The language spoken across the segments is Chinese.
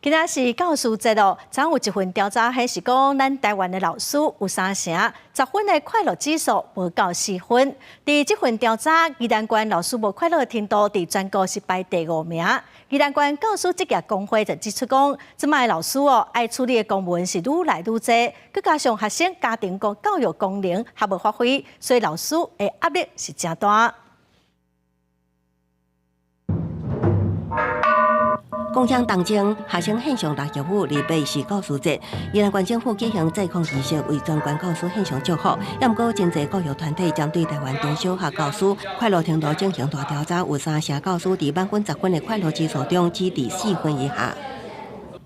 今仔是教师节哦，昨有一份调查，迄是讲咱台湾的老师有3成10分的快乐指数无到4分。伫这份调查，宜兰县老师无快乐程度伫全国是排第5名。宜兰县教师职业工会就指出讲，即卖老师爱处理的公文是愈来愈多，佮加上学生家庭教育功能还无发挥，所以老师的压力是真大。 共享当前，学生现象6月5日8是教师节，宜兰县政府举行祭孔仪式，为全县教师献上祝福。也毋过，真侪教育团体针对台湾中小学教师快乐程度进行大调查，有3成教师伫满分10分的快乐指数中，只伫4分以下。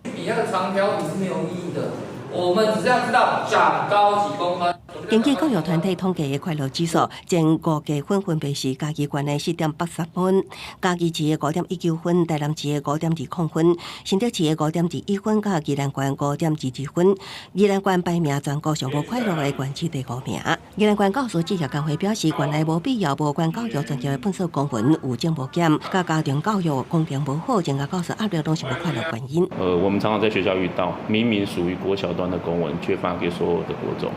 比那个长条比是没有意义的，我们只要知道长高几公分。 根据教育团体统计的快乐指数，前5届分别是嘉义县的4.83分，嘉义市的5.19分，台南市的5.20分，新竹市的5.21分，甲宜兰县5.22分。宜兰县排名全国上无快乐的县市第5名。宜兰县教师职业工会表示，原来无必要无关教育专业的本色公文有增无减，甲家庭教育公平无好，增加教师压力都是无快乐原因。我们常常在学校遇到，明明属于国小端的公文，却发给所有的国中。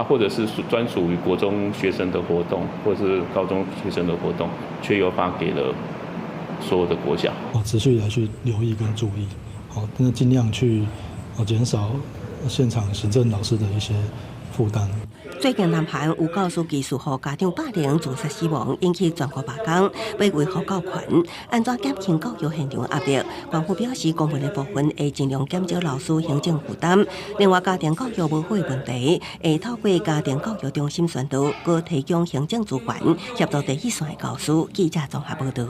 或者是专属于国中学生的活动，或者是高中学生的活动，却又发给了所有的国小。持续来去留意跟注意，那尽量去减少现场行政老师的一些负担。 最近南韩有教师技术和家长霸凌自杀死亡，引起全国罢工，要维护教权，安怎减轻教育现场压力？官府表示，公文的部分会尽量减少老师行政负担。另外，家庭教育无好的问题，会透过家庭教育中心宣导，佮提供行政资源，协助第一线的教师。记者综合报道。